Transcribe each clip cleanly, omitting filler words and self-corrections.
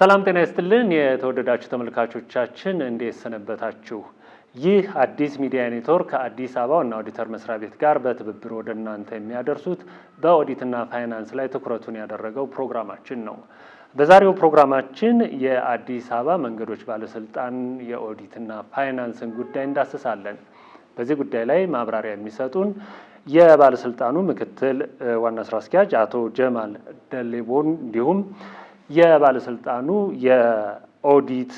ሰላም ጤና ይስጥልን የተወደዳችሁ ተመልካቾቻችን እንዴት ሰነበታችሁ? ይህ አዲስ ሚዲያ ኔትወርክ ከአዲስ አበባ ዋና ኦዲተር መስሪያ ቤት ጋር በትብብር ወደ እናንተ የሚያደርሱት በኦዲትና ፋይናንስ ላይ ትኩረቱን ያደረገው ፕሮግራማችን ነው። በዛሬው ፕሮግራማችን የአዲስ አበባ መንገዶች ባለስልጣን የኦዲትና ፋይናንስን ጉዳይ እንዳስሳለን። በዚህ ጉዳይ ላይ ማብራሪያ የሚሰጡን የባለስልጣኑ ምክትል ዋና ስራ አስኪያጅ አቶ ጀማል ደሌቦን እንዲሁም የባለስልጣኑ የኦዲት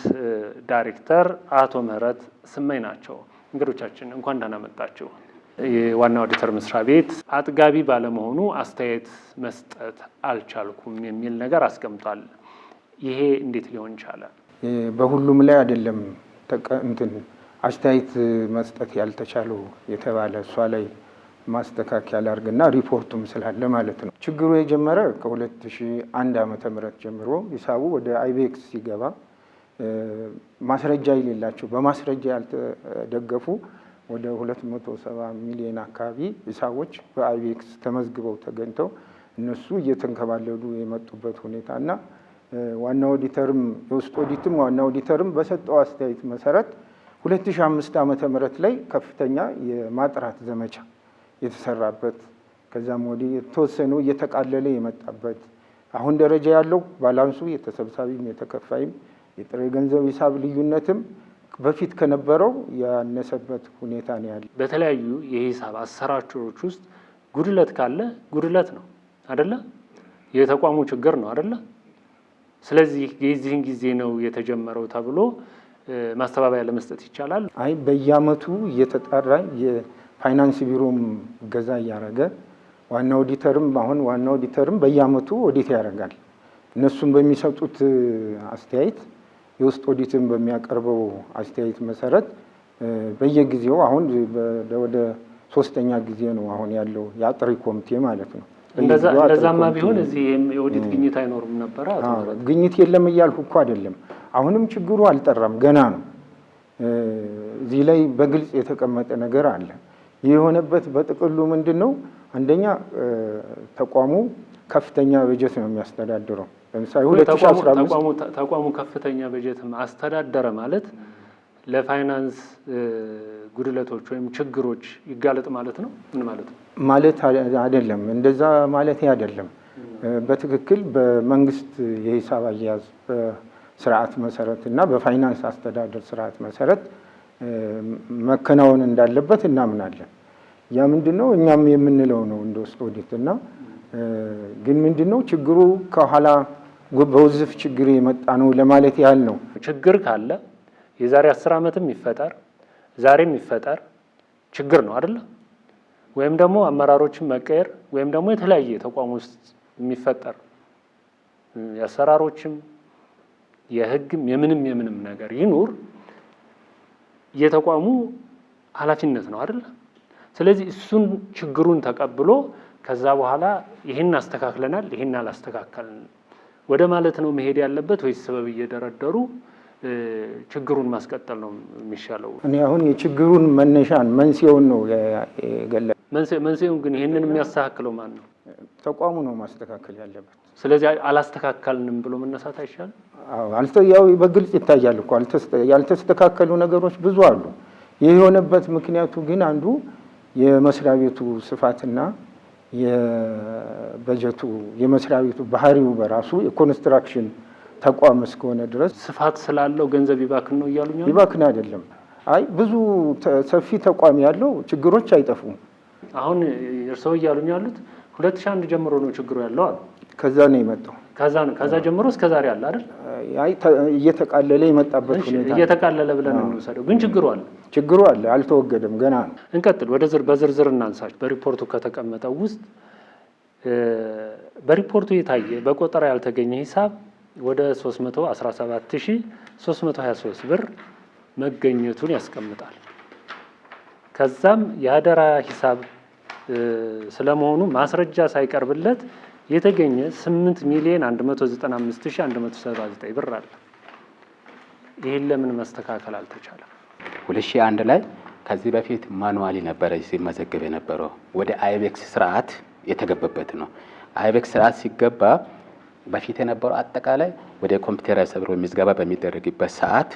ዳይሬክተር አቶ ምህረት ስመኝ ናቸው። እንግዶቻችን እንኳን ደህና መጣችሁ። የዋና ኦዲተር መስሪያ ቤት አጥጋቢ ባለመሆኑ አስተያየት መስጠት አልቻልኩም የሚል ነገር አስቀምጧል። ይሄ እንዴት ሊሆን ቻለ? በሁሉም ላይ አይደለም አስተያየት መስጠት ያልተቻለው የተባለ እሷ ላይ ማስተካከያ ላድርግና ሪፖርቱም ስላለ ማለት ነው። ችግሩ የጀመረ ከ2001 ዓመተ ምህረት ጀምሮ ሂሳቡ ወደ አይቤክስ ሲገባ ማስረጃ የሌላቸው በማስረጃ ያልተደገፉ ወደ 270 ሚሊዮን አካባቢ ሂሳቦች በአይቤክስ ተመዝግበው ተገኝተው እነሱ እየተንከባለሉ የመጡበት ሁኔታና ዋና ኦዲተርም የውስጥ ኦዲትም ዋና ኦዲተርም በሰጠው አስተያየት መሰረት 2005 ዓመተ ምህረት ላይ ከፍተኛ የማጥራት ዘመቻ የተሰራበት ከዛም ወዲህ የተወሰኑ እየተቃለለ የመጣበት አሁን ደረጃ ያለው ባላንሱ የተሰብሳቢም የተከፋይም የጥሬ ገንዘብ ሂሳብ ልዩነትም በፊት ከነበረው ያነሰበት ሁኔታ ነው ያለው። በተለያዩ የሂሳብ አሰራሮች ውስጥ ጉድለት ካለ ጉድለት ነው አይደለ? የተቋሙ ችግር ነው አይደለ? ስለዚህ የዚህን ጊዜ ነው የተጀመረው ተብሎ ማስተባበያ ለመስጠት ይቻላል። አይ በየአመቱ እየተጣራ ፋይናንስ ቢሮም ገዛ እያደረገ ዋና ኦዲተርም በየአመቱ ኦዲት ያደርጋል። እነሱም በሚሰጡት አስተያየት የውስጥ ኦዲትን በሚያቀርበው አስተያየት መሰረት በየጊዜው አሁን ወደ 3ኛ ጊዜ ነው አሁን ያለው የአጥሪ ኮሚቴ ማለት ነው። እንደዛማ ቢሆን እዚህ የኦዲት ግኝት አይኖርም ነበር። ግኝት የለም እያልኩ እኮ አይደለም። አሁንም ችግሩ አልጠራም፣ ገና ነው። እዚህ ላይ በግልጽ የተቀመጠ ነገር አለ። ይህ የሆነበት በጥቅሉ ምንድነው? አንደኛ ተቋሙ ከፍተኛ በጀት ነው የሚያስተዳድረው። ለምሳሌ 2015 ተቋሙ ከፍተኛ በጀት አስተዳደረ ማለት ለፋይናንስ ጉድለቶች ወይም ችግሮች ይጋለጥ ማለት ነው። ምን ማለት ነው? ማለት አይደለም፣ እንደዛ ማለት አይደለም። በትክክል በመንግስት የሂሳብ አያያዝ ስርዓት መሰረት እና በፋይናንስ አስተዳደር ስርዓት መሰረት መከናወን እንዳለበት እናምናለን። ያ ምንድነው እኛም የምንለው ነው እንደ ውስጥ ኦዲት እና ግን ምንድነው ችግሩ ከኋላ በውዝፍ ችግር የመጣ ነው ለማለት ያህል ነው። ችግር ካለ የዛሬ 10 ዓመትም ይፈጠር ዛሬም ይፈጠር ችግር ነው አይደል? ወይም ደግሞ አመራሮችን መቀየር ወይም ደግሞ የተለያየ ተቋም ውስጥ የሚፈጠር የአሰራሮችም የህግም የምንም ነገር ይኑር የተቋሙ ኃላፊነት ነው አይደል? ስለዚህ እሱን ችግሩን ተቀብሎ ከዛ በኋላ ይሄን አስተካክለናል ይሄን አላስተካከልን ወደ ማለት ነው መሄድ ያለበት ወይስ ሰበብ እየደረደሩ ችግሩን ማስቀጠል ነው የሚሻለው? እኔ አሁን የችግሩን መንስኤውን ነው የገለጸው። መንስኤውን ግን ይሄንን የሚያስተካክለው ማን ነው? ተቋሙ ነው ማስተካከል ያለበት። ስለዚህ አላስተካከልንም ብሎ መነሳት አይሻልም? ያው በግልጽ ይታያል እኮ ያልተስተካከሉ ነገሮች ብዙ አሉ። ይህ የሆነበት ምክንያቱ ግን አንዱ የመስሪያ ቤቱ ስፋትና የበጀቱ የመስሪያ ቤቱ ባህሪው በራሱ የኮንስትራክሽን ተቋም እስከሆነ ድረስ ስፋት ስላለው ገንዘብ ይባክን ነው እያሉኝ ነው። ይባክን አይደለም። አይ ብዙ ሰፊ ተቋም ያለው ችግሮች አይጠፉም። አሁን እርስዎ እያሉኝ ያሉት 2001 ጀምሮ ነው ችግሩ ያለው አሉ። ከዛ ነው የመጣው። ከዛ ጀምሮ እስከ ዛሬ አለ አይደል? አይ እየተቃለለ የመጣበት ሁኔታ እየተቃለለ ብለን ነው የምንወስደው። ግን ችግሩ አለ አልተወገደም፣ ገና ነው። እንቀጥል። በዝርዝር እናንሳች። በሪፖርቱ ከተቀመጠው ውስጥ በሪፖርቱ የታየ በቆጠራ ያልተገኘ ሂሳብ ወደ 317323 ብር መገኘቱን ያስቀምጣል። ከዛም የአደራ ሂሳብ ስለመሆኑ ማስረጃ ሳይቀርብለት የተገኘ 8,195,179 ብር አለ። ይሄን ለምን መስተካከል አልተቻለም? 2001 ላይ ከዚህ በፊት ማኑዋሊ ነበረ ሲመዘገብ የነበረው ወደ አይቤክስ ስርዓት የተገበበት ነው። አይቤክስ ስርዓት ሲገባ በፊት የነበረው አጠቃላይ ወደ ኮምፒውተር ሰብሮ ምዝገባ በሚደረግበት ሰዓት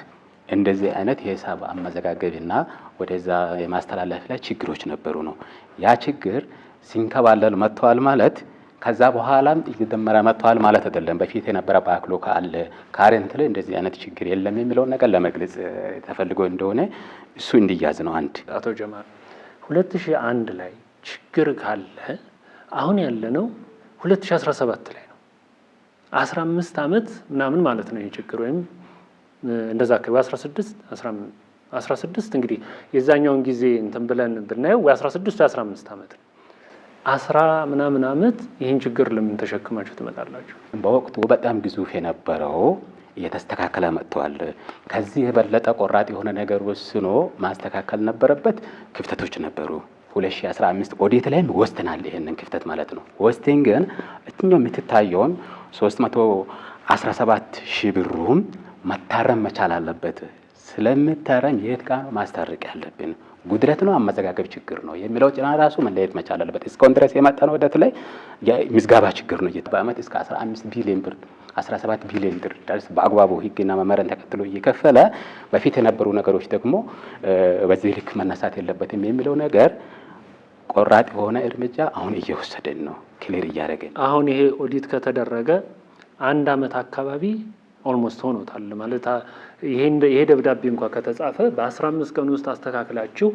እንደዚህ አይነት የሂሳብ አመዘጋገብና ወደዛ የማስተላለፍ ላይ ችግሮች ነበሩ ነው። ያ ችግር ሲንከባለል መጥተዋል ማለት ከዛ በኋላም እየደመረ መጥተዋል ማለት አይደለም። በፊት የነበረ ባክሎ ካለ ካረንት ላይ እንደዚህ አይነት ችግር የለም የሚለውን ነገር ለመግለጽ ተፈልጎ እንደሆነ እሱ እንዲያዝ ነው። አንድ አቶ ጀማል 2001 ላይ ችግር ካለ አሁን ያለነው 2017 ላይ ነው። 15 ዓመት ምናምን ማለት ነው ይሄ ችግር ወይም እንደዛ አካባቢ 16 እንግዲህ የዛኛውን ጊዜ እንትን ብለን ብናየው ወይ 16 ወይ 15 ዓመት ነው። 10 ምናምን ዓመት ይህን ችግር ለምን ተሸክማችሁ ትመጣላችሁ? በወቅቱ በጣም ግዙፍ የነበረው እየተስተካከለ መጥተዋል። ከዚህ የበለጠ ቆራጥ የሆነ ነገር ወስኖ ማስተካከል ነበረበት። ክፍተቶች ነበሩ። 2015 ኦዲት ላይም ወስተናል ይሄንን ክፍተት ማለት ነው። ወስቴን ግን እኛው የምትታየውን 317 ሺህ ብሩም መታረም መቻል አለበት። ስለምታረም የት ጋር ነው ማስታረቅ ያለብን? ጉድለት ነው አመዘጋገብ ችግር ነው የሚለው ጭና ራሱ መለየት መቻል አለበት። እስካሁን ድረስ የመጣ ነው ወደት ላይ የምዝጋባ ችግር ነው። በአመት እስከ 15 ቢሊዮን ብር 17 ቢሊዮን ብር ድረስ በአግባቡ ሕግና መመሪያን ተከትሎ እየከፈለ በፊት የነበሩ ነገሮች ደግሞ በዚህ ልክ መነሳት የለበትም የሚለው ነገር ቆራጥ የሆነ እርምጃ አሁን እየወሰደን ነው። ክሊር እያደረገን አሁን ይሄ ኦዲት ከተደረገ 1 አመት አካባቢ ኦልሞስት ሆኖታል ማለት ይሄ ደብዳቤ እንኳን ከተጻፈ በ15 ቀን ውስጥ አስተካክላችሁ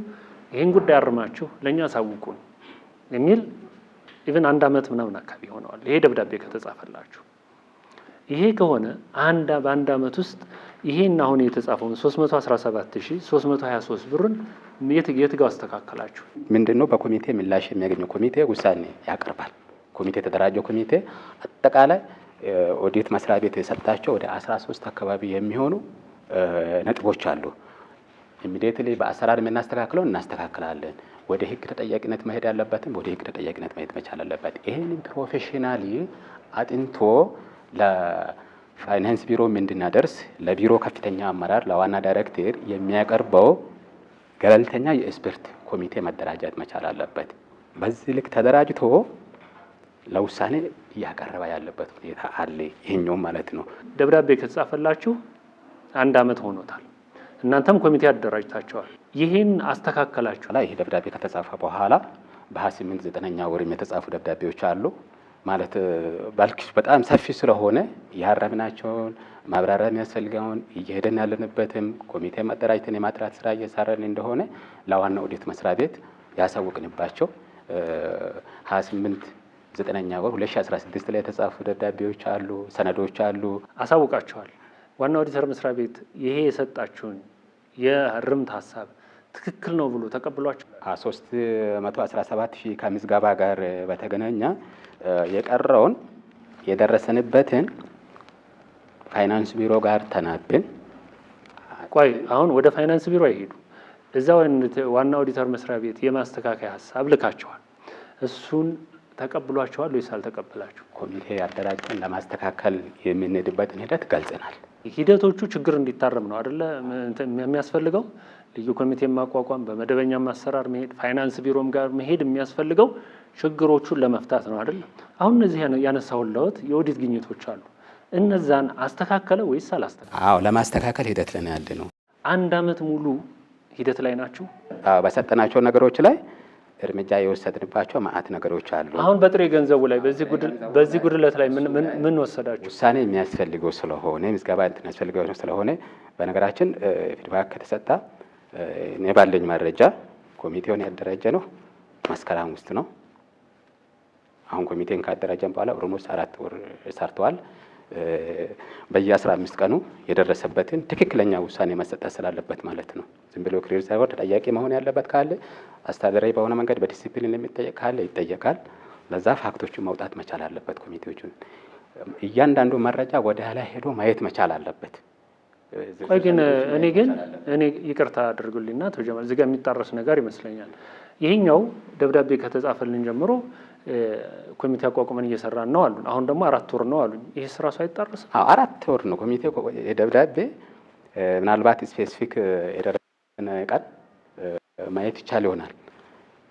ይሄን ጉዳይ አርማችሁ ለኛ አሳውቁን የሚል ኢቭን 1 አመት ምናምን አካባቢ ሆነዋል ይሄ ደብዳቤ ከተጻፈላችሁ። ይሄ ከሆነ በአንድ አመት ውስጥ ይሄን አሁን የተጻፈውን 317323 ብሩን የት ጋር አስተካከላችሁ? ምንድነው በኮሚቴ ምላሽ የሚያገኘው ኮሚቴ ውሳኔ ያቀርባል። ኮሚቴ የተደራጀው ኮሚቴ አጠቃላይ ኦዲት መስሪያ ቤት የሰጣቸው ወደ 13 አካባቢ የሚሆኑ ነጥቦች አሉ። ኢሚዲየትሊ በአሰራር የምናስተካክለው እናስተካክላለን። ወደ ህግ ተጠያቂነት መሄድ ያለበትም ወደ ህግ ተጠያቂነት መሄድ መቻል አለበት። ይሄንን ፕሮፌሽናሊ አጥንቶ ለፋይናንስ ቢሮ እንድናደርስ ለቢሮ ከፍተኛ አመራር ለዋና ዳይሬክተር የሚያቀርበው ገለልተኛ የኤክስፐርት ኮሚቴ መደራጀት መቻል አለበት። በዚህ ልክ ተደራጅቶ ለውሳኔ እያቀረበ ያለበት ሁኔታ አለ። ይሄኛው ማለት ነው። ደብዳቤ ከተጻፈላችሁ 1 አመት ሆኖታል። እናንተም ኮሚቴ አደራጅታችኋል። ይሄን አስተካከላችሁ ላይ ይሄ ደብዳቤ ከተጻፈ በኋላ በ28 9ኛ ወርም የተጻፉ ደብዳቤዎች አሉ። ማለት ባልክ በጣም ሰፊ ስለሆነ ያረምናቸውን ማብራሪያ የሚያስፈልገውን እየሄደን ያለንበትም ኮሚቴ መደራጅተን የማጥራት ስራ እየሰራን እንደሆነ ለዋና ኦዲት መስሪያ ቤት ያሳውቅንባቸው 28 9ኛ ወር 2016 ላይ የተጻፉ ደብዳቤዎች አሉ፣ ሰነዶች አሉ። አሳውቃቸዋል። ዋና ኦዲተር መስሪያ ቤት ይሄ የሰጣችሁን የርምት ሀሳብ ትክክል ነው ብሎ ተቀብሏቸው 317 ሺህ ከምዝገባ ጋር በተገናኘ የቀረውን የደረሰንበትን ፋይናንስ ቢሮ ጋር ተናብን። ቆይ አሁን ወደ ፋይናንስ ቢሮ አይሄዱ፣ እዛው ዋና ኦዲተር መስሪያ ቤት የማስተካከያ ሀሳብ ልካቸዋል። እሱን ተቀብሏቸዋል ወይስ አልተቀበላችሁ? ኮሚቴ ያደራጀን ለማስተካከል የምንሄድበትን ሂደት ገልጸናል። ሂደቶቹ ችግር እንዲታረም ነው አይደለ የሚያስፈልገው። ልዩ ኮሚቴ ማቋቋም፣ በመደበኛ ማሰራር መሄድ፣ ፋይናንስ ቢሮም ጋር መሄድ የሚያስፈልገው ችግሮቹን ለመፍታት ነው አይደለ? አሁን እነዚህ ያነሳሁልዎት የኦዲት ግኝቶች አሉ። እነዛን አስተካከለ ወይስ አላስተካከለ? አዎ ለማስተካከል ሂደት ላይ ያለ ነው። 1 አመት ሙሉ ሂደት ላይ ናቸው። አዎ በሰጠናቸው ነገሮች ላይ እርምጃ የወሰድንባቸው ማአት ነገሮች አሉ። አሁን በጥሬ ገንዘቡ ላይ በዚህ ጉድለት ላይ ምን ወሰዳችሁ? ውሳኔ የሚያስፈልገው ስለሆነ ምዝገባ የሚያስፈልገው ስለሆነ በነገራችን ፊድባክ ከተሰጣ እኔ ባለኝ መረጃ ኮሚቴውን ያደራጀ ነው መስከረም ውስጥ ነው። አሁን ኮሚቴን ካደራጀን በኋላ ኦልሞስት 4 ወር ሰርተዋል። በየ15 ቀኑ የደረሰበትን ትክክለኛ ውሳኔ መሰጠት ስላለበት ማለት ነው። ዝም ብሎ ክሊር ሳይሆን ተጠያቂ መሆን ያለበት ካለ አስተዳደራዊ በሆነ መንገድ በዲሲፕሊን የሚጠየቅ ካለ ይጠየቃል። ለዛ ፋክቶቹን መውጣት መቻል አለበት። ኮሚቴዎቹን እያንዳንዱ መረጃ ወደ ኋላ ሄዶ ማየት መቻል አለበት። ቆይ ግን እኔ ይቅርታ አድርጉልኝና ተጀመረ እዚህ ጋር የሚጣረስ ነገር ይመስለኛል። ይሄኛው ደብዳቤ ከተጻፈልን ጀምሮ ኮሚቴ አቋቁመን እየሰራን ነው አሉን። አሁን ደግሞ 4 ወር ነው አሉኝ። ይሄ ስራ ሰው አይጣረስም? 4 ወር ነው ኮሚቴ የደብዳቤ ምናልባት ስፔሲፊክ የደረሰን ቃል ማየት ይቻል ይሆናል።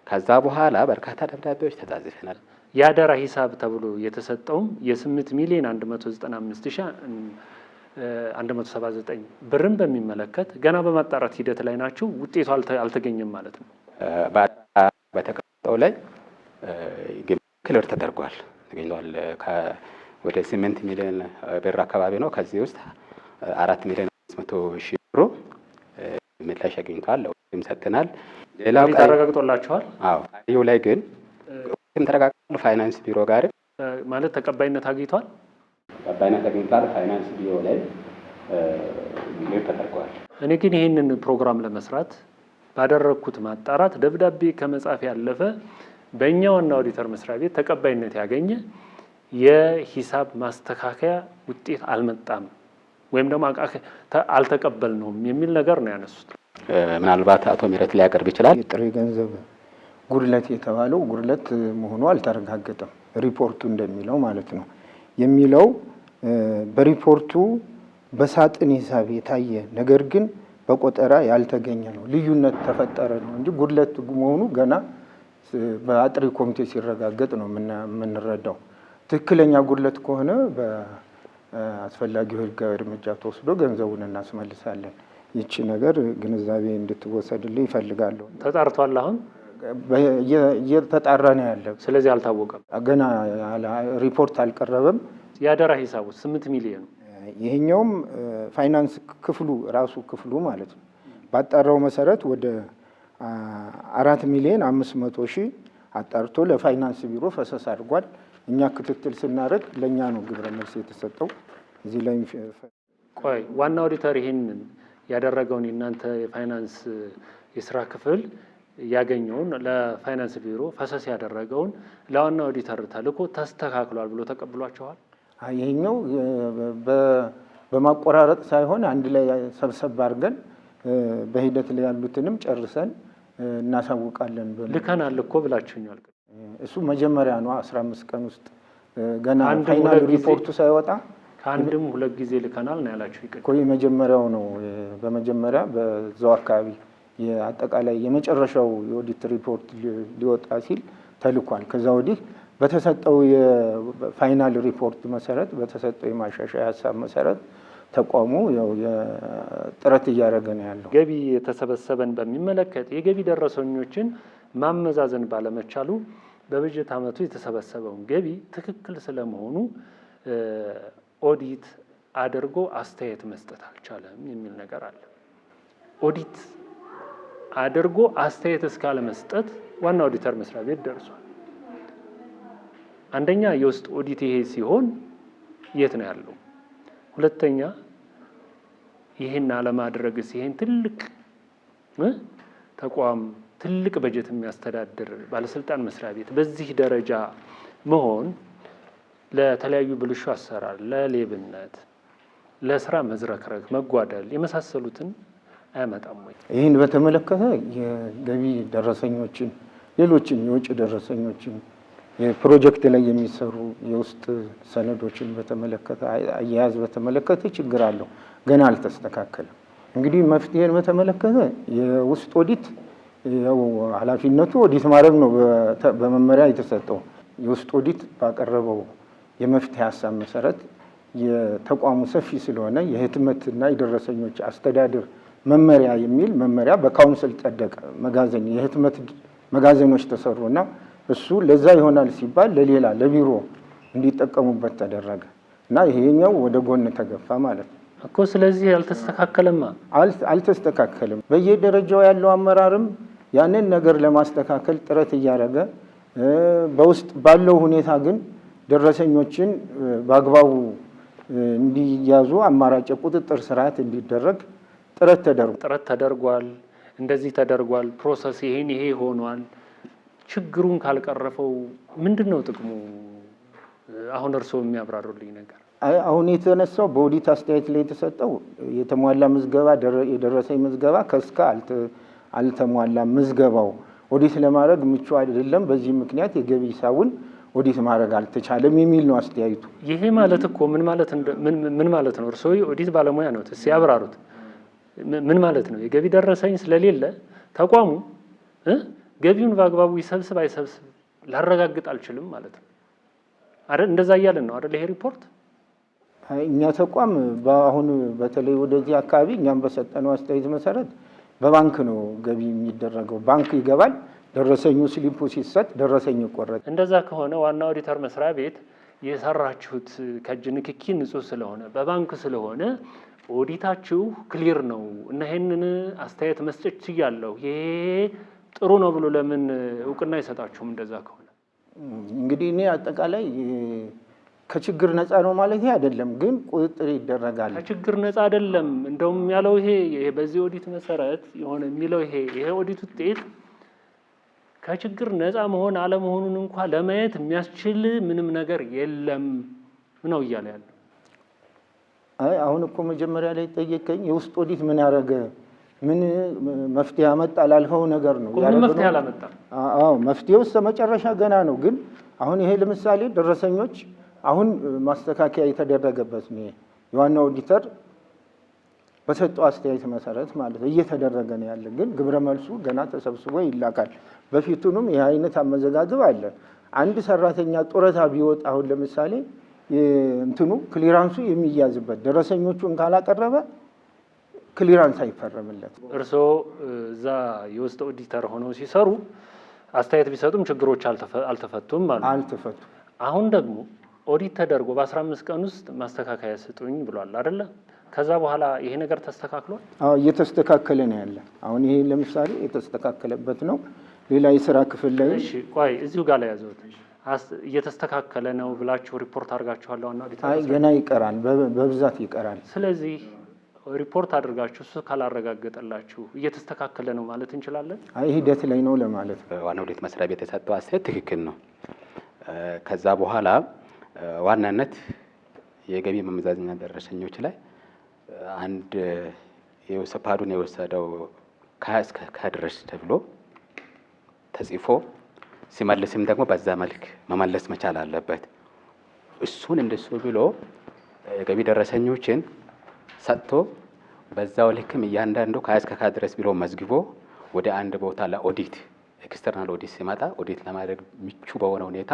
ከዛ በኋላ በርካታ ደብዳቤዎች ተጻጽፈናል። የአደራ ሂሳብ ተብሎ የተሰጠውም የ8,195,179 ብርን በሚመለከት ገና በማጣራት ሂደት ላይ ናችሁ። ውጤቱ አልተገኘም ማለት ነው። በተቀመጠው ላይ ክሊር ተደርጓል ተገኝቷል። ወደ 8 ሚሊዮን ብር አካባቢ ነው። ከዚህ ውስጥ 4,500,000 ብር ምላሽ አግኝቷል። ለሁሉም ሰጥተናል። ሌላው ተረጋግጦላችኋል? አዎ። ይኸው ላይ ግን ተረጋግጧል። ፋይናንስ ቢሮ ጋር ማለት ተቀባይነት አግኝቷል። ተቀባይነት አግኝቷል። ፋይናንስ ቢሮ ላይ ክሊር ተደርጓል። እኔ ግን ይህንን ፕሮግራም ለመስራት ባደረግኩት ማጣራት ደብዳቤ ከመጻፍ ያለፈ በእኛ ዋና ኦዲተር መስሪያ ቤት ተቀባይነት ያገኘ የሂሳብ ማስተካከያ ውጤት አልመጣም ወይም ደግሞ አልተቀበልነውም የሚል ነገር ነው ያነሱት። ምናልባት አቶ ምህረት ሊያቀርብ ይችላል። የጥሬ ገንዘብ ጉድለት የተባለው ጉድለት መሆኑ አልተረጋገጠም። ሪፖርቱ እንደሚለው ማለት ነው የሚለው በሪፖርቱ በሳጥን ሂሳብ የታየ ነገር ግን በቆጠራ ያልተገኘ ነው። ልዩነት ተፈጠረ ነው እንጂ ጉድለት መሆኑ ገና በአጥሪ ኮሚቴ ሲረጋገጥ ነው የምንረዳው። ትክክለኛ ጉድለት ከሆነ በአስፈላጊው ሕጋዊ እርምጃ ተወስዶ ገንዘቡን እናስመልሳለን። ይቺ ነገር ግንዛቤ እንድትወሰድልኝ ይፈልጋለሁ። ተጣርቷል። አሁን እየተጣራ ነው ያለ። ስለዚህ አልታወቀም። ገና ሪፖርት አልቀረበም። የአደራ ሂሳቡ 8 ሚሊዮን ይሄኛውም ፋይናንስ ክፍሉ ራሱ ክፍሉ ማለት ነው ባጣራው መሰረት ወደ 4,500,000 አጣርቶ ለፋይናንስ ቢሮ ፈሰስ አድርጓል። እኛ ክትትል ስናደርግ ለኛ ነው ግብረ መልስ የተሰጠው። እዚህ ላይ ቆይ ዋና ኦዲተር ይሄንን ያደረገውን እናንተ የፋይናንስ የስራ ክፍል ያገኘውን ለፋይናንስ ቢሮ ፈሰስ ያደረገውን ለዋና ኦዲተር ተልኮ ተስተካክሏል ብሎ ተቀብሏቸዋል? ይሄኛው በማቆራረጥ ሳይሆን አንድ ላይ ሰብሰብ አድርገን በሂደት ላይ ያሉትንም ጨርሰን እናሳውቃለን። ልከናል እኮ ብላችሁኛል። እሱ መጀመሪያ ነው 15 ቀን ውስጥ ገና ፋይናል ሪፖርቱ ሳይወጣ ከአንድም ሁለት ጊዜ ልከናል ነው ያላችሁ። እኮ የመጀመሪያው ነው። በመጀመሪያ በዛው አካባቢ የአጠቃላይ የመጨረሻው የኦዲት ሪፖርት ሊወጣ ሲል ተልኳል። ከዛ ወዲህ በተሰጠው የፋይናል ሪፖርት መሰረት በተሰጠው የማሻሻያ ሀሳብ መሰረት ተቋሙ ያው ጥረት እያደረገ ነው ያለው። ገቢ የተሰበሰበን በሚመለከት የገቢ ደረሰኞችን ማመዛዘን ባለመቻሉ በበጀት ዓመቱ የተሰበሰበውን ገቢ ትክክል ስለመሆኑ ኦዲት አድርጎ አስተያየት መስጠት አልቻለም የሚል ነገር አለ። ኦዲት አድርጎ አስተያየት እስካለ መስጠት ዋና ኦዲተር መስሪያ ቤት ደርሷል። አንደኛ የውስጥ ኦዲት ይሄ ሲሆን የት ነው ያለው? ሁለተኛ ይሄን አለማድረግስ ይሄን ትልቅ ተቋም ትልቅ በጀት የሚያስተዳድር ባለስልጣን መስሪያ ቤት በዚህ ደረጃ መሆን ለተለያዩ ብልሹ አሰራር፣ ለሌብነት፣ ለስራ መዝረክረክ፣ መጓደል የመሳሰሉትን አያመጣም ወይ? ይህን በተመለከተ የገቢ ደረሰኞችን፣ ሌሎችን የውጭ ደረሰኞችን፣ የፕሮጀክት ላይ የሚሰሩ የውስጥ ሰነዶችን በተመለከተ አያያዝ በተመለከተ ችግር አለው። ገና አልተስተካከለም። እንግዲህ መፍትሄን በተመለከተ የውስጥ ኦዲት ያው ኃላፊነቱ ኦዲት ማድረግ ነው በመመሪያ የተሰጠው። የውስጥ ኦዲት ባቀረበው የመፍትሄ ሀሳብ መሰረት የተቋሙ ሰፊ ስለሆነ የህትመትና የደረሰኞች አስተዳደር መመሪያ የሚል መመሪያ በካውንስል ጸደቀ። የህትመት መጋዘኖች ተሰሩና እሱ ለዛ ይሆናል ሲባል ለሌላ ለቢሮ እንዲጠቀሙበት ተደረገ እና ይሄኛው ወደ ጎን ተገፋ ማለት ነው እኮ። ስለዚህ አልተስተካከለም። በየደረጃው ያለው አመራርም ያንን ነገር ለማስተካከል ጥረት እያደረገ በውስጥ ባለው ሁኔታ ግን ደረሰኞችን በአግባቡ እንዲያዙ አማራጭ ቁጥጥር ስርዓት እንዲደረግ ጥረት ተደርጓል። እንደዚህ ተደርጓል። ፕሮሰስ ይሄ ሆኗል። ችግሩን ካልቀረፈው ምንድነው ጥቅሙ? አሁን እርስዎ የሚያብራሩልኝ ነገር። አሁን የተነሳው በኦዲት አስተያየት ላይ የተሰጠው የተሟላ ምዝገባ የደረሰኝ ምዝገባ ከስከ አልተሟላም። ምዝገባው ኦዲት ለማድረግ ምቹ አይደለም። በዚህ ምክንያት የገቢ ሂሳቡን ኦዲት ማድረግ አልተቻለም የሚል ነው አስተያየቱ። ይሄ ማለት እኮ ምን ማለት ነው? እርስዎ የኦዲት ባለሙያ ነው፣ ሲያብራሩት ምን ማለት ነው? የገቢ ደረሰኝ ስለሌለ ተቋሙ ገቢውን በአግባቡ ይሰብስብ አይሰብስብ ላረጋግጥ አልችልም ማለት ነው አይደል? እንደዛ እያለን ነው አይደል? ይሄ ሪፖርት እኛ ተቋም በአሁኑ በተለይ ወደዚህ አካባቢ እኛም በሰጠነው አስተያየት መሰረት በባንክ ነው ገቢ የሚደረገው። ባንክ ይገባል፣ ደረሰኙ ስሊፑ ሲሰጥ ደረሰኝ ይቆረጥ። እንደዛ ከሆነ ዋና ኦዲተር መስሪያ ቤት የሰራችሁት ከእጅ ንክኪ ንጹህ ስለሆነ በባንክ ስለሆነ ኦዲታችሁ ክሊር ነው እና ይሄንን አስተያየት መስጠት ችያለሁ ይሄ ጥሩ ነው ብሎ ለምን እውቅና አይሰጣችሁም? እንደዛ ከሆነ እንግዲህ እኔ አጠቃላይ ከችግር ነፃ ነው ማለት አይደለም፣ ግን ቁጥጥር ይደረጋል። ከችግር ነፃ አይደለም እንደውም ያለው ይሄ በዚህ ኦዲት መሰረት የሆነ የሚለው ይሄ ኦዲት ውጤት ከችግር ነፃ መሆን አለመሆኑን እንኳን ለማየት የሚያስችል ምንም ነገር የለም ነው እያለ ያለው። አሁን እኮ መጀመሪያ ላይ ጠየቀኝ የውስጥ ኦዲት ምን ያደረገ ምን መፍትሄ አመጣ ላልኸው ነገር ነው። ምን መፍትሄ አላመጣም? አዎ መፍትሄው መጨረሻ ገና ነው። ግን አሁን ይሄ ለምሳሌ ደረሰኞች አሁን ማስተካከያ የተደረገበት ነው። የዋና ኦዲተር በሰጠው አስተያየት መሰረት ማለት እየተደረገ ነው ያለ። ግን ግብረ መልሱ ገና ተሰብስቦ ይላካል። በፊቱንም ይህ አይነት አመዘጋገብ አለ። አንድ ሰራተኛ ጡረታ ቢወጣ አሁን ለምሳሌ እንትኑ ክሊራንሱ የሚያዝበት ደረሰኞቹን ካላቀረበ ክሊራንስ አይፈረምለት። እርስዎ እዛ የውስጥ ኦዲተር ሆነው ሲሰሩ አስተያየት ቢሰጡም ችግሮች አልተፈቱም ማለት አልተፈቱም። አሁን ደግሞ ኦዲት ተደርጎ በ15 ቀን ውስጥ ማስተካከያ ስጡኝ ብሏል አይደለ? ከዛ በኋላ ይሄ ነገር ተስተካክሏል? አዎ እየተስተካከለ ነው ያለ። አሁን ይሄ ለምሳሌ የተስተካከለበት ነው። ሌላ የሥራ ክፍል ላይ እሺ፣ ቆይ እዚሁ ጋር ላይ ያዘውት እየተስተካከለ ነው ብላችሁ ሪፖርት አድርጋችኋል? ዋና ኦዲተር አይ ገና ይቀራል፣ በብዛት ይቀራል። ስለዚህ ሪፖርት አድርጋችሁ እሱ ካላረጋገጠላችሁ እየተስተካከለ ነው ማለት እንችላለን? አይ ሂደት ላይ ነው ለማለት ነው። ዋና ኦዲት መስሪያ ቤት የሰጠው አስተያየት ትክክል ነው። ከዛ በኋላ ዋናነት የገቢ መመዛዘኛ ደረሰኞች ላይ አንድ ፓዱን የወሰደው ከ ድረስ ተብሎ ተጽፎ ሲመልስም ደግሞ በዛ መልክ መመለስ መቻል አለበት። እሱን እንደሱ ብሎ የገቢ ደረሰኞችን ሰጥቶ በዛው ልክም እያንዳንዱ ከ ድረስ ብሎ መዝግቦ ወደ አንድ ቦታ ለኦዲት ኤክስተርናል ኦዲት ሲመጣ ኦዲት ለማድረግ ምቹ በሆነ ሁኔታ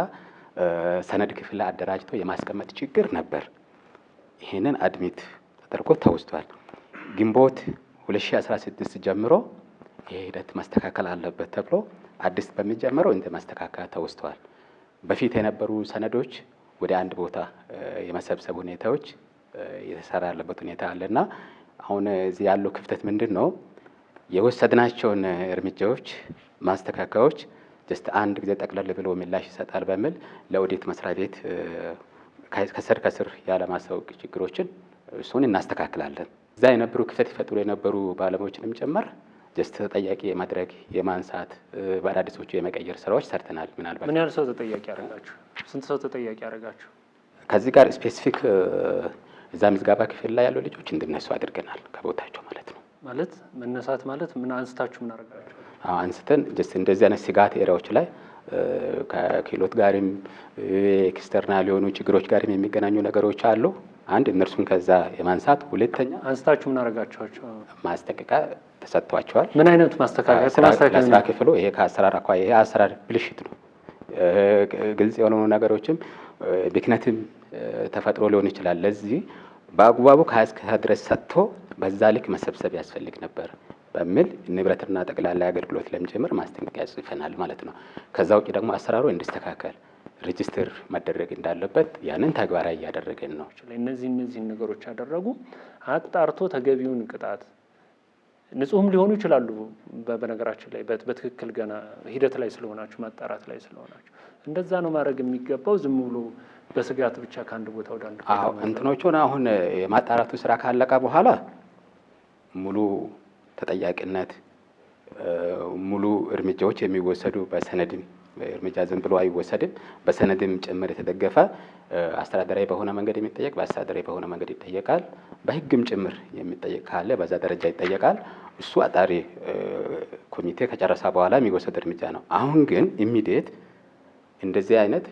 ሰነድ ክፍል ላይ አደራጅቶ የማስቀመጥ ችግር ነበር። ይሄንን አድሚት ተደርጎ ተወስቷል። ግንቦት 2016 ጀምሮ ይሄ ሂደት ማስተካከል አለበት ተብሎ አዲስ በሚጀምረው እንደ ማስተካከያ ተወስቷል። በፊት የነበሩ ሰነዶች ወደ አንድ ቦታ የመሰብሰብ ሁኔታዎች የተሰራ ያለበት ሁኔታ አለና አሁን እዚህ ያለው ክፍተት ምንድን ነው? የወሰድናቸውን እርምጃዎች ማስተካከያዎች ጀስት አንድ ጊዜ ጠቅለል ብሎ ምላሽ ይሰጣል በሚል ለኦዲት መስሪያ ቤት ከስር ያለማሳወቅ ችግሮችን እሱን እናስተካክላለን። እዛ የነበሩ ክፍተት ይፈጥሩ የነበሩ ባለሙያዎችንም ጭምር ጀስት ተጠያቂ የማድረግ የማንሳት በአዳዲሶቹ የመቀየር ስራዎች ሰርተናል። ምናልባት ምን ያህል ሰው ተጠያቂ ያደረጋችሁ? ስንት ሰው ተጠያቂ ያደረጋችሁ? ከዚህ ጋር ስፔሲፊክ እዛ ምዝገባ ክፍል ላይ ያሉ ልጆች እንድነሱ አድርገናል ከቦታቸው ማለት ነው። ማለት መነሳት ማለት ምን አንስታችሁ ምን አደረጋችሁ? አንስተን ጀስት እንደዚህ አይነት ስጋት ኤሪያዎች ላይ ከክህሎት ጋርም ኤክስተርናል የሆኑ ችግሮች ጋርም የሚገናኙ ነገሮች አሉ። አንድ እነርሱን ከዛ የማንሳት፣ ሁለተኛ አንስታችሁ ምን አደረጋችኋቸው? ማስጠንቀቂያ ተሰጥቷቸዋል። ምን አይነት ማስተካከያ? ለስራ ክፍሉ ይሄ ከአሰራር አኳያ ይሄ አሰራር ብልሽት ነው፣ ግልጽ የሆኑ ነገሮችም ብክነትም ተፈጥሮ ሊሆን ይችላል። ለዚህ በአግባቡ ከ ድረስ ሰጥቶ በዛ ልክ መሰብሰብ ያስፈልግ ነበር በሚል ንብረትና ጠቅላላ አገልግሎት ለሚጀምር ማስጠንቀቂያ ጽፈናል ማለት ነው። ከዛ ውጭ ደግሞ አሰራሩ እንዲስተካከል ሬጅስተር መደረግ እንዳለበት ያንን ተግባራዊ እያደረገን ነው። እነዚህን ነገሮች ያደረጉ አጣርቶ ተገቢውን ቅጣት ንጹህም ሊሆኑ ይችላሉ። በነገራችን ላይ በትክክል ገና ሂደት ላይ ስለሆናችሁ ማጣራት ላይ ስለሆናችሁ እንደዛ ነው ማድረግ የሚገባው። ዝም ብሎ በስጋት ብቻ ከአንድ ቦታ ወደ አንድ ቦታ እንትኖቹን አሁን የማጣራቱ ስራ ካለቀ በኋላ ሙሉ ተጠያቂነት ሙሉ እርምጃዎች የሚወሰዱ በሰነድም እርምጃ ዝም ብሎ አይወሰድም። በሰነድም ጭምር የተደገፈ አስተዳደራዊ በሆነ መንገድ የሚጠየቅ በአስተዳደራዊ በሆነ መንገድ ይጠየቃል። በሕግም ጭምር የሚጠየቅ ካለ በዛ ደረጃ ይጠየቃል። እሱ አጣሪ ኮሚቴ ከጨረሰ በኋላ የሚወሰድ እርምጃ ነው። አሁን ግን ኢሚዲየት እንደዚህ አይነት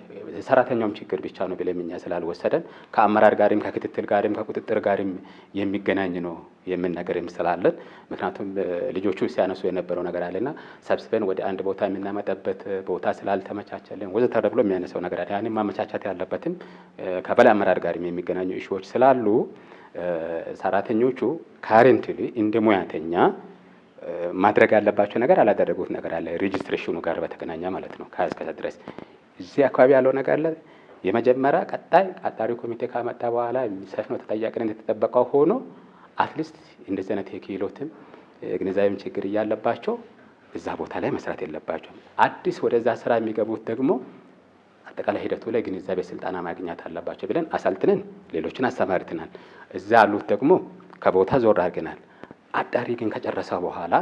ሰራተኛውም ችግር ብቻ ነው ብለን እኛ ስላልወሰደን ከአመራር ጋርም ከክትትል ጋርም ከቁጥጥር ጋርም የሚገናኝ ነው የምን ነገርም ስላለን ምክንያቱም ልጆቹ ሲያነሱ የነበረው ነገር አለና ሰብስበን ወደ አንድ ቦታ የምናመጣበት ቦታ ስላልተመቻቸልን ወዘተ ተብሎ የሚያነሳው ነገር አለ። ያንን ማመቻቸት ያለበትም ከበላይ አመራር ጋርም የሚገናኙ ኢሹዎች ስላሉ ሰራተኞቹ ካረንትሊ እንደ ሙያተኛ ማድረግ ያለባቸው ነገር አላደረጉት ነገር አለ። ሬጂስትሬሽኑ ጋር በተገናኘ ማለት ነው። ከእስከ ድረስ እዚህ አካባቢ ያለው ነገር አለ። የመጀመሪያ ቀጣይ አጣሪ ኮሚቴ ካመጣ በኋላ የሚሰፍነው ተጠያቂነት የተጠበቀው ሆኖ አትሊስት እንደዚህ አይነት የክህሎትም ግንዛቤም ችግር እያለባቸው እዛ ቦታ ላይ መስራት የለባቸውም። አዲስ ወደዛ ስራ የሚገቡት ደግሞ አጠቃላይ ሂደቱ ላይ ግንዛቤ ስልጠና ማግኘት አለባቸው ብለን አሳልጥነን ሌሎችን አሰማርተናል። እዛ ያሉት ደግሞ ከቦታ ዞር አድርገናል። አጣሪ ግን ከጨረሰ በኋላ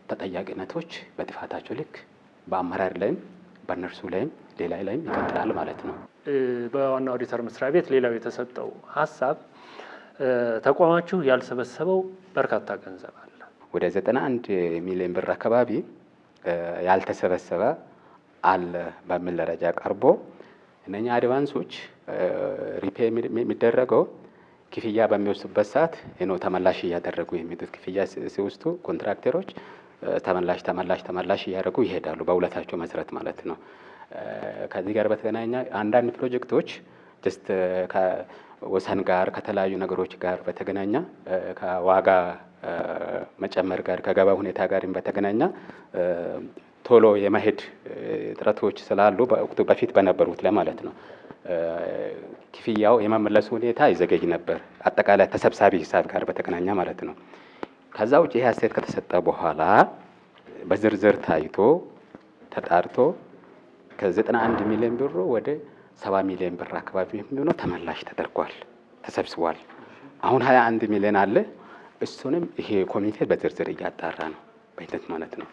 ተጠያቂነቶች በጥፋታቸው ልክ በአመራር ላይም በእነርሱ ላይም ሌላ ላይም ይቀጥላል ማለት ነው። በዋና ኦዲተር መስሪያ ቤት ሌላው የተሰጠው ሀሳብ ተቋማችሁ ያልሰበሰበው በርካታ ገንዘብ አለ። ወደ 91 ሚሊዮን ብር አካባቢ ያልተሰበሰበ አለ በሚል ደረጃ ቀርቦ እነኛ አድቫንሶች ሪፔ የሚደረገው ክፍያ በሚወስዱበት ሰዓት ነው ተመላሽ እያደረጉ የሚሉት ክፍያ ሲወስዱ ኮንትራክተሮች ተመላሽ እያደረጉ ይሄዳሉ በውለታቸው መሰረት ማለት ነው። ከዚህ ጋር በተገናኘ አንዳንድ ፕሮጀክቶች ጀስት ከወሰን ጋር ከተለያዩ ነገሮች ጋር በተገናኘ ከዋጋ መጨመር ጋር ከገበያ ሁኔታ ጋር በተገናኘ ቶሎ የመሄድ ጥረቶች ስላሉ በወቅቱ በፊት በነበሩት ላይ ማለት ነው ክፍያው የመመለሱ ሁኔታ ይዘገይ ነበር። አጠቃላይ ተሰብሳቢ ሂሳብ ጋር በተገናኘ ማለት ነው። ከዛ ውጭ ይሄ አስተያየት ከተሰጠ በኋላ በዝርዝር ታይቶ ተጣርቶ ከ91 ሚሊዮን ብር ወደ 70 ሚሊዮን ብር አካባቢ የሚሆነው ተመላሽ ተደርጓል፣ ተሰብስቧል። አሁን 21 ሚሊዮን አለ። እሱንም ይሄ ኮሚቴ በዝርዝር እያጣራ ነው በሂደት ማለት ነው።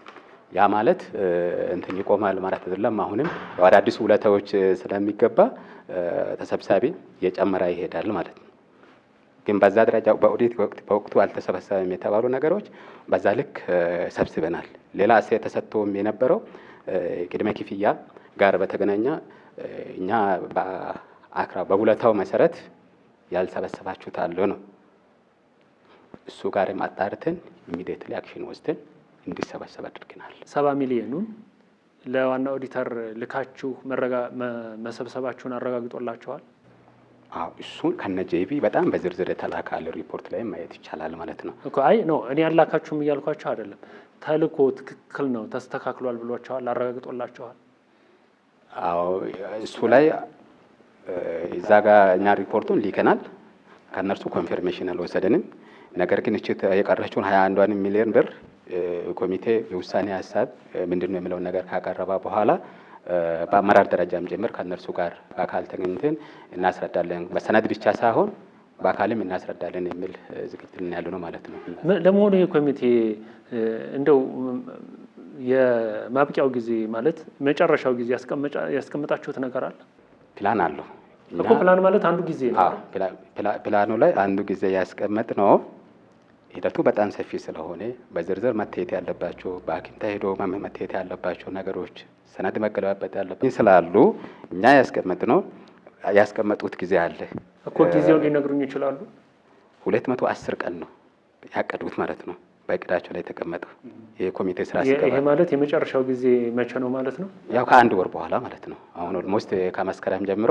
ያ ማለት እንትን ይቆማል ማለት አይደለም። አሁንም አዳዲስ ውለታዎች ስለሚገባ ተሰብሳቢ የጨመረ ይሄዳል ማለት ነው። ግን በዛ ደረጃ በኦዲት በወቅቱ አልተሰበሰበም የተባሉ ነገሮች በዛ ልክ ሰብስበናል። ሌላ አስተያየት ተሰጥቶም የነበረው ቅድመ ክፍያ ጋር በተገናኘ እኛ በውለታው መሰረት ያልሰበሰባችሁት አለ ነው። እሱ ጋርም አጣርተን ኢሚዲየትሊ አክሽን ወስደን እንዲሰበሰብ አድርገናል። 70 ሚሊዮኑን ለዋና ኦዲተር ልካችሁ መሰብሰባችሁን አረጋግጦላችኋል? አዎ እሱን ከነጄቢ በጣም በዝርዝር የተላካለ ሪፖርት ላይ ማየት ይቻላል ማለት ነው እኮ። አይ ነው እኔ ያላካችሁም እያልኳችሁ አይደለም። ተልኮ ትክክል ነው ተስተካክሏል ብሏችኋል? አረጋግጦላችኋል? አዎ እሱ ላይ እዛ ጋር እኛ ሪፖርቱን ሊከናል። ከነርሱ ኮንፈርሜሽን አልወሰደንም። ነገር ግን እቺ የቀረችውን 21 ሚሊዮን ብር ኮሚቴ የውሳኔ ሀሳብ ምንድነው የሚለውን ነገር ካቀረበ በኋላ በአመራር ደረጃም ጀምር ከነርሱ ጋር በአካል ተገኝተን እናስረዳለን። በሰነድ ብቻ ሳይሆን በአካልም እናስረዳለን የሚል ዝግጅት ያለ ነው ማለት ነው። ለመሆኑ ይህ ኮሚቴ እንደው የማብቂያው ጊዜ ማለት መጨረሻው ጊዜ ያስቀመጣችሁት ነገር አለ? ፕላን አለው እኮ። ፕላን ማለት አንዱ ጊዜ ነው። አዎ ፕላኑ ላይ አንዱ ጊዜ ያስቀመጥ ነው። ሂደቱ በጣም ሰፊ ስለሆነ በዝርዝር መታየት ያለባቸው በሐኪም ተሄዶ መታየት ያለባቸው ነገሮች ሰነድ መገለባበጥ ያለባቸው ስላሉ እኛ ያስቀመጡት ጊዜ አለ እኮ። ጊዜውን ሊነግሩኝ ይችላሉ? 210 ቀን ነው ያቀዱት ማለት ነው። በእቅዳቸው ላይ የተቀመጠው የኮሚቴ ስራ ሲገባ ይሄ ማለት የመጨረሻው ጊዜ መቼ ነው ማለት ነው? ያው ከአንድ ወር በኋላ ማለት ነው። አሁን ኦልሞስት ከመስከረም ጀምሮ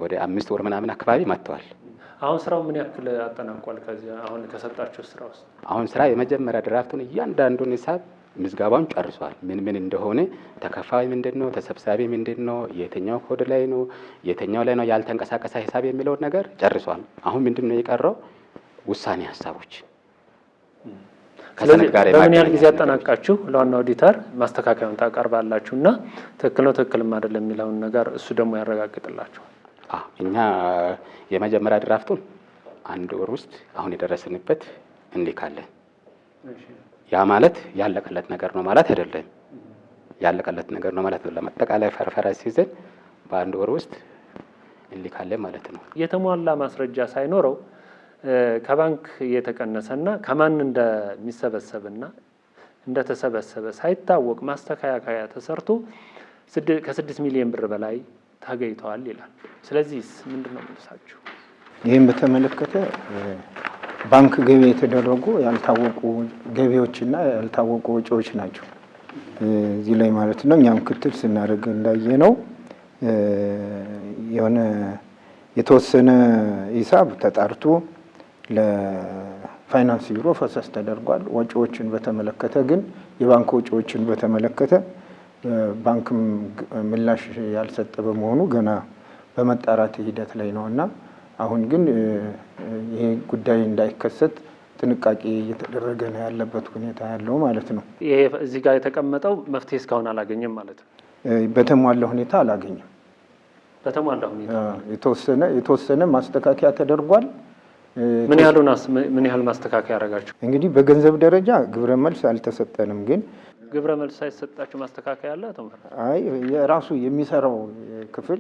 ወደ 5 ወር ምናምን አካባቢ መጥተዋል። አሁን ስራው ምን ያክል አጠናቋል? ከዚህ አሁን ከሰጣቸው ስራ ውስጥ አሁን ስራ የመጀመሪያ ድራፍቱን እያንዳንዱን ሂሳብ ምዝጋባውን ጨርሷል። ምን እንደሆነ ተከፋይ ምንድነው፣ ተሰብሳቢ ምንድነው፣ የትኛው ኮድ ላይ ነው፣ የትኛው ላይ ነው ያልተንቀሳቀሰ ሂሳብ የሚለውን ነገር ጨርሷል። አሁን ምንድነው የቀረው? ውሳኔ ሀሳቦች። ስለዚህ በምን ያህል ጊዜ ያጠናቃችሁ ለዋና ኦዲተር ማስተካከያውን ታቀርባላችሁ እና ትክክል ነው ትክክልም አይደለም የሚለውን ነገር እሱ ደግሞ ያረጋግጥላችኋል? እኛ የመጀመሪያ ድራፍቱን 1 ወር ውስጥ አሁን የደረስንበት እንልካለን። ያ ማለት ያለቀለት ነገር ነው ማለት አይደለም። ያለቀለት ነገር ነው ማለት አይደለም። አጠቃላይ ፈርፈራ ሲይዘን በ1 ወር ውስጥ እንልካለን ማለት ነው። የተሟላ ማስረጃ ሳይኖረው ከባንክ የተቀነሰና ከማን እንደሚሰበሰብና እንደተሰበሰበ ሳይታወቅ ማስተካከያ ተሰርቶ ከ6 ሚሊዮን ብር በላይ ተገኝተዋል ይላል። ስለዚህ ምንድን ነው መልሳችሁ? ይህም በተመለከተ ባንክ ገቢ የተደረጉ ያልታወቁ ገቢዎችና ያልታወቁ ወጪዎች ናቸው እዚህ ላይ ማለት ነው። እኛም ክትል ስናደርግ እንዳየ ነው የሆነ የተወሰነ ሂሳብ ተጣርቶ ለፋይናንስ ቢሮ ፈሰስ ተደርጓል። ወጪዎችን በተመለከተ ግን የባንክ ወጪዎችን በተመለከተ ባንክም ምላሽ ያልሰጠ በመሆኑ ገና በመጣራት ሂደት ላይ ነው እና አሁን ግን ይሄ ጉዳይ እንዳይከሰት ጥንቃቄ እየተደረገ ነው ያለበት ሁኔታ ያለው ማለት ነው። ይሄ እዚህ ጋር የተቀመጠው መፍትሄ እስካሁን አላገኘም ማለት ነው። በተሟላ ሁኔታ አላገኘም። በተሟላ ሁኔታ የተወሰነ ማስተካከያ ተደርጓል። ምን ያህል ማስተካከያ ያደረጋችሁ? እንግዲህ በገንዘብ ደረጃ ግብረ መልስ አልተሰጠንም። ግን ግብረ መልስ ሳይሰጣችሁ ማስተካከያ አለ? አይ የራሱ የሚሰራው ክፍል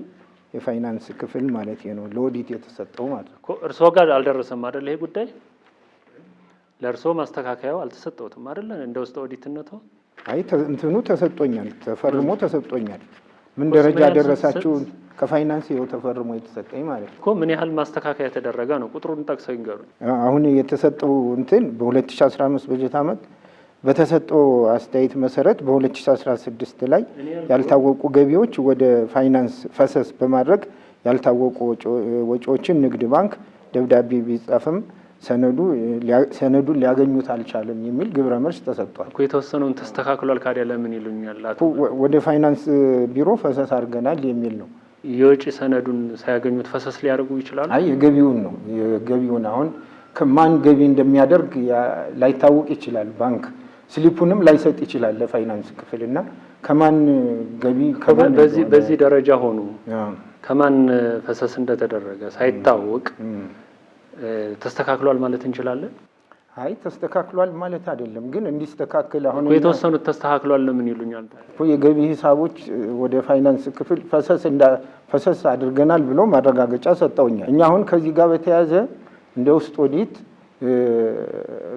የፋይናንስ ክፍል ማለት ነው ለኦዲት የተሰጠው ማለት ነው። እርስዎ ጋር አልደረሰም አይደል? ይሄ ጉዳይ ለእርስዎ ማስተካከያው አልተሰጠውትም አይደል? እንደ ውስጥ ኦዲትነቱ አይ እንትኑ ተሰጥቶኛል፣ ተፈርሞ ተሰጥቶኛል። ምን ደረጃ ደረሳችሁ? ከፋይናንስ ይኸው ተፈርሞ የተሰጠኝ ማለት ነው እኮ። ምን ያህል ማስተካከያ የተደረገ ነው? ቁጥሩን ጠቅሰው ይንገሩ። አሁን የተሰጠው እንትን በ2015 በጀት ዓመት በተሰጠው አስተያየት መሰረት በ2016 ላይ ያልታወቁ ገቢዎች ወደ ፋይናንስ ፈሰስ በማድረግ ያልታወቁ ወጪዎችን ንግድ ባንክ ደብዳቤ ቢጻፍም ሰነዱን ሊያገኙት አልቻለም የሚል ግብረ መልስ ተሰጥቷል እኮ። የተወሰነውን ተስተካክሏል ካዲያ ለምን ይሉኛል? ወደ ፋይናንስ ቢሮ ፈሰስ አድርገናል የሚል ነው። የወጪ ሰነዱን ሳያገኙት ፈሰስ ሊያደርጉ ይችላሉ? አይ የገቢውን ነው። የገቢውን አሁን ከማን ገቢ እንደሚያደርግ ላይታወቅ ይችላል። ባንክ ስሊፑንም ላይሰጥ ይችላል ለፋይናንስ ክፍልና ከማን ገቢ በዚህ ደረጃ ሆኑ ከማን ፈሰስ እንደተደረገ ሳይታወቅ ተስተካክሏል ማለት እንችላለን? አይ ተስተካክሏል ማለት አይደለም፣ ግን እንዲስተካከል አሁን የተወሰኑት ተስተካክሏል ለምን ይሉኛል? የገቢ ሂሳቦች ወደ ፋይናንስ ክፍል ፈሰስ አድርገናል ብሎ ማረጋገጫ ሰጠውኛል። እኛ አሁን ከዚህ ጋር በተያያዘ እንደ ውስጥ ኦዲት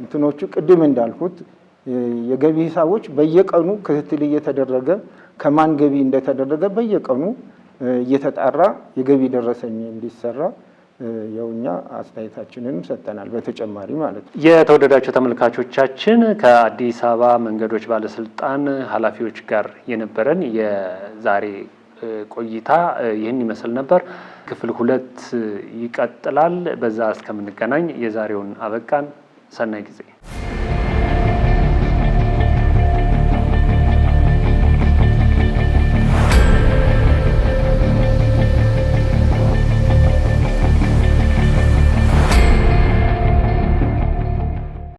እንትኖቹ ቅድም እንዳልኩት የገቢ ሂሳቦች በየቀኑ ክትትል እየተደረገ ከማን ገቢ እንደተደረገ በየቀኑ እየተጣራ የገቢ ደረሰኝ እንዲሰራ የውኛ አስተያየታችንን ሰጥተናል። በተጨማሪ ማለት ነው። የተወደዳቸው ተመልካቾቻችን ከአዲስ አበባ መንገዶች ባለስልጣን ኃላፊዎች ጋር የነበረን የዛሬ ቆይታ ይህን ይመስል ነበር። ክፍል 2 ይቀጥላል። በዛ እስከምንገናኝ የዛሬውን አበቃን። ሰናይ ጊዜ